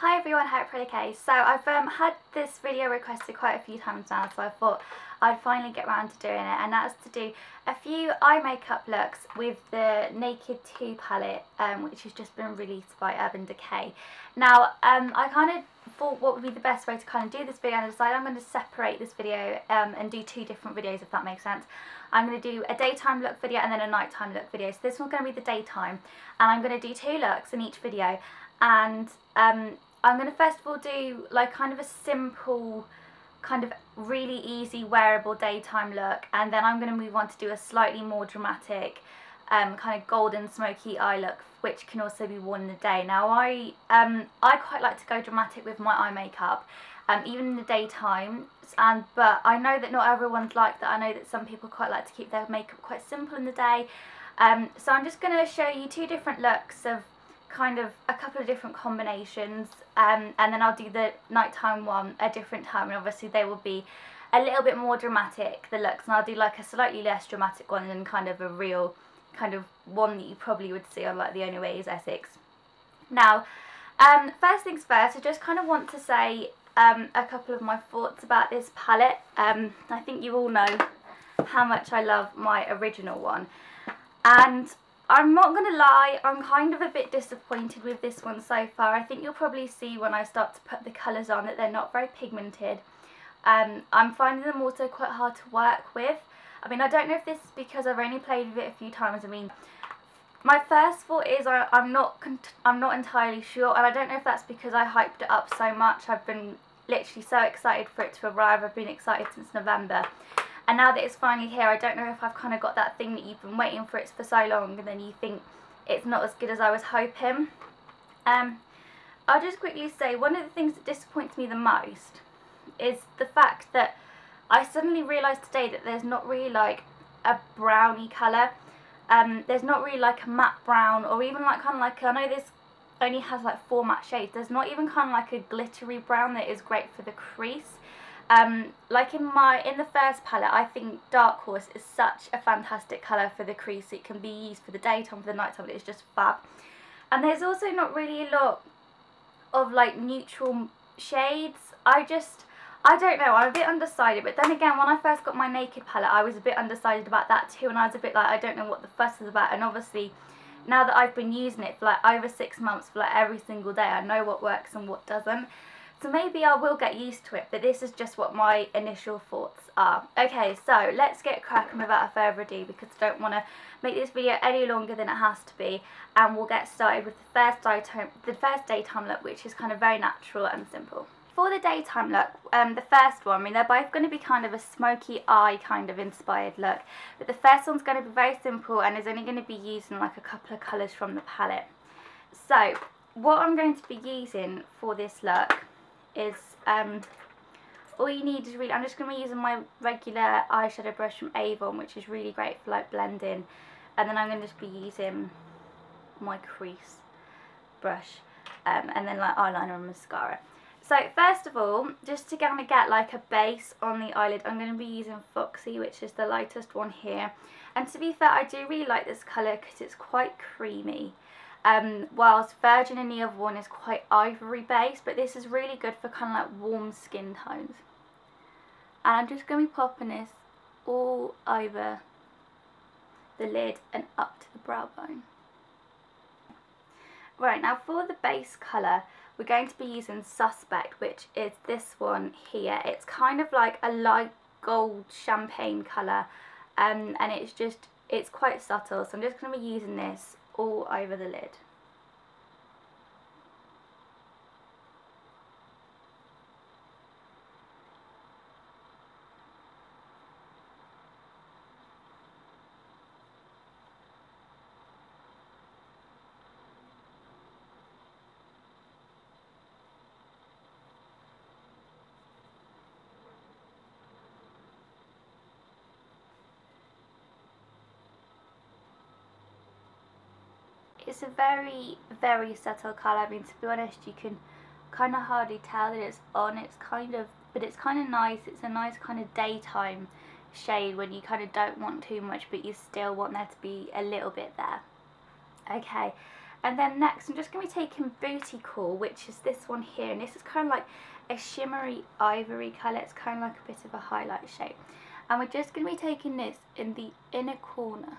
Hi everyone, Urban Decay. So I've had this video requested quite a few times now, so I thought I'd finally get around to doing it, and that's to do a few eye makeup looks with the Naked 2 palette, which has just been released by Urban Decay. Now, I kind of thought what would be the best way to kind of do this video, and I decided I'm going to separate this video and do two different videos, if that makes sense. I'm going to do a daytime look video and then a nighttime look video. So this one's going to be the daytime, and I'm going to do two looks in each video, and I'm going to first of all do like kind of a simple, kind of really easy wearable daytime look, and then I'm going to move on to do a slightly more dramatic kind of golden smoky eye look, which can also be worn in the day. Now I quite like to go dramatic with my eye makeup, even in the daytime, but I know that not everyone's like that. I know that some people quite like to keep their makeup quite simple in the day, so I'm just going to show you two different looks of kind of a couple of different combinations, and then I'll do the nighttime one a different time, and obviously they will be a little bit more dramatic, the looks, and I'll do like a slightly less dramatic one and kind of a real kind of one that you probably would see on like The Only Way Is Essex. Now, first things first, I just kind of want to say a couple of my thoughts about this palette. I think you all know how much I love my original one, and I'm not going to lie, I'm kind of a bit disappointed with this one so far. I think you'll probably see when I start to put the colours on that they're not very pigmented. I'm finding them also quite hard to work with. I mean, I don't know if this is because I've only played with it a few times. I mean, my first thought is I'm not entirely sure, and I don't know if that's because I hyped it up so much. I've been literally so excited for it to arrive. I've been excited since November. And now that it's finally here, I don't know if I've kind of got that thing that you've been waiting for it for so long, and then you think it's not as good as I was hoping. I'll just quickly say, one of the things that disappoints me the most is the fact that I suddenly realised today that there's not really like a browny colour. There's not really like a matte brown, or even like kind of like, I know this only has like 4 matte shades. There's not even kind of like a glittery brown that is great for the crease. Like in the first palette, I think Dark Horse is such a fantastic colour for the crease. It can be used for the daytime, for the nighttime, it's just fab. And there's also not really a lot of like neutral shades. I don't know, I'm a bit undecided. But then again, when I first got my Naked palette, I was a bit undecided about that too, and I was a bit like, I don't know what the fuss is about. And obviously, now that I've been using it for like over 6 months, for like every single day, I know what works and what doesn't. So maybe I will get used to it, but this is just what my initial thoughts are. Okay, so let's get cracking without further ado, because I don't want to make this video any longer than it has to be, and we'll get started with the first daytime look, which is kind of very natural and simple. For the daytime look, the first one, I mean, they're both going to be kind of a smoky eye kind of inspired look, but the first one's going to be very simple and is only going to be using like a couple of colours from the palette. So what I'm going to be using for this look is all you need is really, I'm just going to be using my regular eyeshadow brush from Avon, which is really great for like blending, and then I'm going to just be using my crease brush, and then like eyeliner and mascara. So first of all, just to kind of get like a base on the eyelid, I'm going to be using Foxy, which is the lightest one here, and to be fair, I do really like this colour because it's quite creamy. Whilst Virgin and the other one is quite ivory based, but this is really good for kind of like warm skin tones. And I'm just going to be popping this all over the lid and up to the brow bone. Right, now for the base colour, we're going to be using Suspect, which is this one here. It's kind of like a light gold champagne colour, and it's quite subtle, so I'm just going to be using this all over the lid. It's a very, very subtle colour. I mean, to be honest, you can kind of hardly tell that it's on. But it's kind of nice. It's a nice kind of daytime shade when you kind of don't want too much, but you still want there to be a little bit there. Okay, And then next I'm just going to be taking Bootycall, which is this one here, and this is kind of like a shimmery ivory colour. It's kind of like a bit of a highlight shape. And we're just going to be taking this in the inner corner,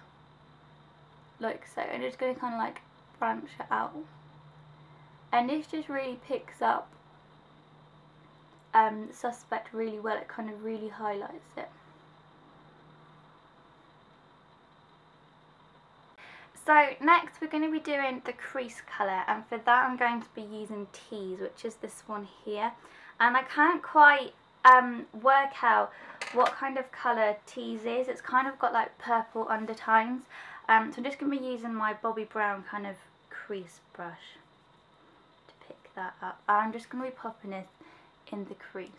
like so, and just going to kind of like branch it out. And this just really picks up Suspect really well. It kind of really highlights it. So next we're going to be doing the crease colour, and for that I'm going to be using Tease, which is this one here. And I can't quite work out what kind of colour Tease is. It's kind of got like purple undertones. So I'm just going to be using my Bobbi Brown kind of crease brush to pick that up. And I'm just going to be popping it in the crease.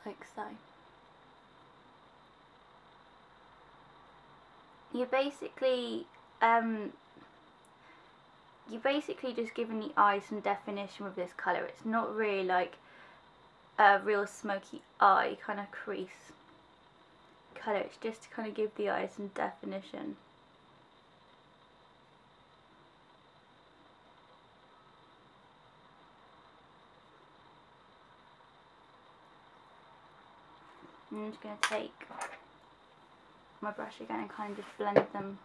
Like so. You're basically just giving the eye some definition with this colour. It's not really like a real smoky eye kind of crease colour. It's just to kind of give the eye some definition. And I'm just going to take my brush again and kind of just blend them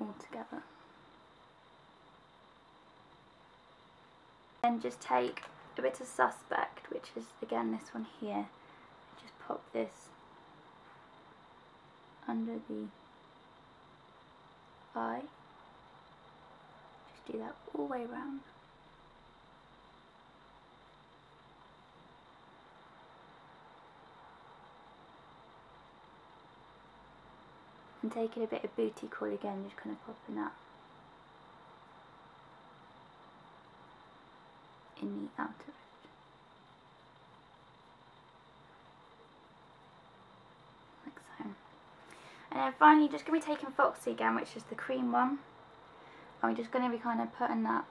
all together. Then just take a bit of Suspect, which is again this one here, and just pop this under the eye. Just do that all the way around. And taking a bit of Bootycall again, just kind of popping that in the outer edge. Like so. And then finally just going to be taking Foxy again, which is the cream one. And we're just going to be kind of putting that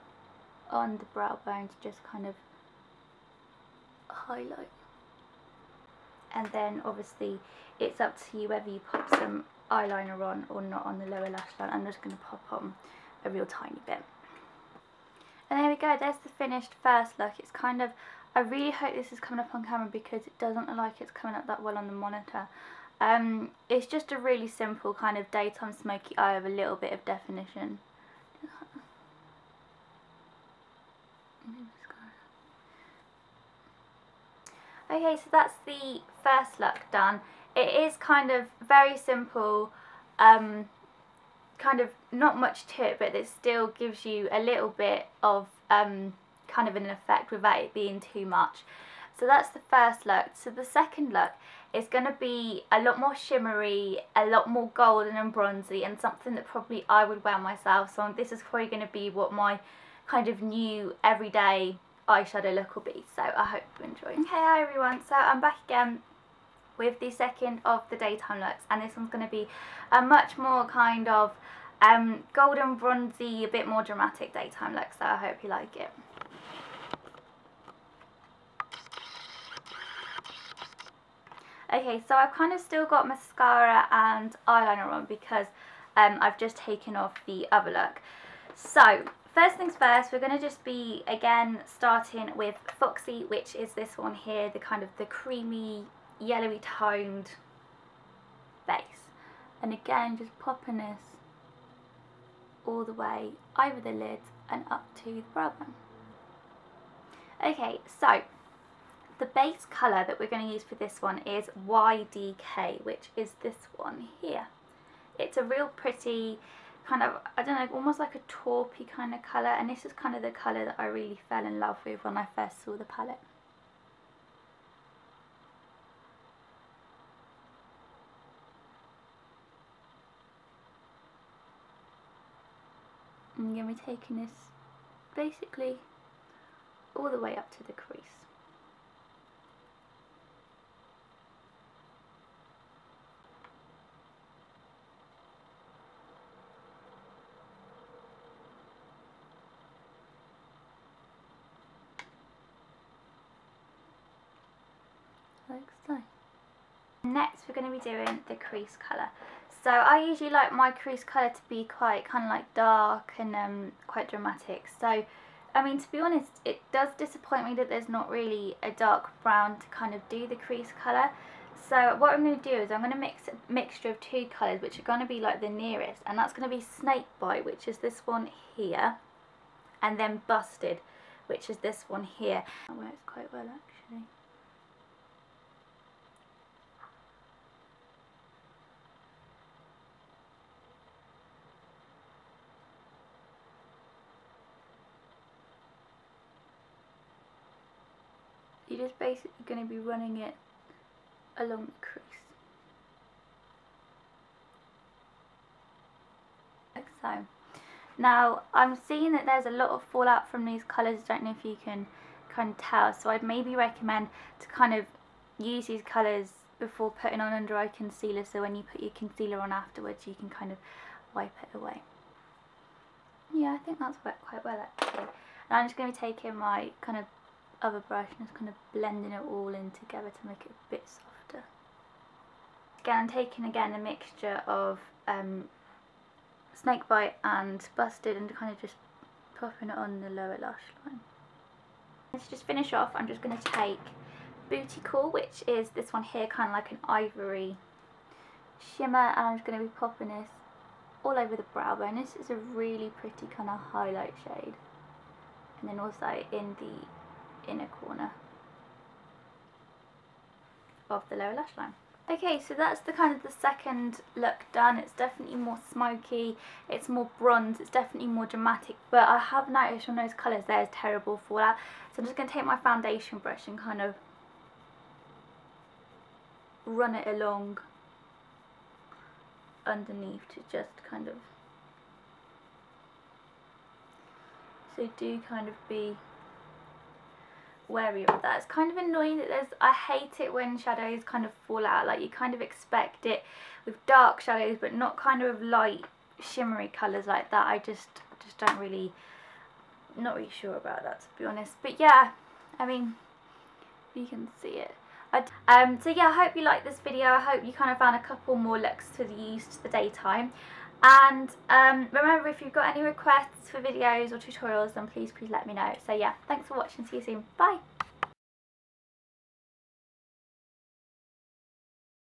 on the brow bone to just kind of highlight. And then obviously it's up to you whether you pop some eyeliner on or not on the lower lash line. I'm just going to pop on a real tiny bit. And there we go, there's the finished first look. It's kind of, I really hope this is coming up on camera because it doesn't look like it's coming up that well on the monitor. It's just a really simple kind of daytime smoky eye with a little bit of definition. Okay, so that's the first look done. It is kind of very simple, kind of not much to it, but it still gives you a little bit of kind of an effect without it being too much. So that's the first look. So the second look is going to be a lot more shimmery, a lot more golden and bronzy, and something that probably I would wear myself. So this is probably going to be what my kind of new everyday eyeshadow look will be. So I hope you enjoy. Okay, hi everyone, so I'm back again with the second of the daytime looks, and this one's going to be a much more kind of golden bronzy, a bit more dramatic daytime look, so I hope you like it. Okay, so I've kind of still got mascara and eyeliner on because I've just taken off the other look. So first things first, we're going to just be again starting with Foxy, which is this one here, the kind of the creamy yellowy toned base. And again, just popping this all the way over the lid and up to the brow bone. Okay, so the base colour that we're going to use for this one is YDK, which is this one here. It's a real pretty kind of, I don't know, almost like a taupey kind of colour, and this is kind of the colour that I really fell in love with when I first saw the palette. I'm going to be taking this basically all the way up to the crease. like so. Next we're going to be doing the crease colour. So I usually like my crease colour to be quite kind of like dark and quite dramatic. So I mean, to be honest, it does disappoint me that there's not really a dark brown to kind of do the crease colour. So what I'm going to do is I'm going to mix a mixture of two colours which are going to be like the nearest, and that's going to be Snakebite, which is this one here, and then Busted, which is this one here. That works quite well actually. You're just basically going to be running it along the crease. Like so. Now I'm seeing that there's a lot of fallout from these colours. I don't know if you can kind of tell, so I'd maybe recommend to kind of use these colours before putting on under eye concealer, so when you put your concealer on afterwards you can kind of wipe it away. Yeah, I think that's worked quite well actually. And I'm just going to be taking my kind of other brush and just kind of blending it all in together to make it a bit softer. Again, I'm taking a mixture of Snakebite and Busted and kind of just popping it on the lower lash line. And to just finish off, I'm just going to take Bootycall, which is this one here, kind of like an ivory shimmer, and I'm just going to be popping this all over the brow bone. This is a really pretty kind of highlight shade, and then also in the inner corner of the lower lash line. Okay, so that's the kind of the second look done. It's definitely more smoky, it's more bronze, it's definitely more dramatic, but I have noticed from those colours there's terrible fallout. So I'm just going to take my foundation brush and kind of run it along underneath to just kind of, so do kind of be wary of that. It's kind of annoying that I hate it when shadows kind of fall out, like you kind of expect it with dark shadows but not kind of light shimmery colours like that. I just don't really, not really sure about that, to be honest. But yeah, I mean, you can see it. So yeah, I hope you liked this video. I hope you kind of found a couple more looks to use to the daytime. And remember, if you've got any requests for videos or tutorials, then please let me know. So yeah, thanks for watching. See you soon. Bye.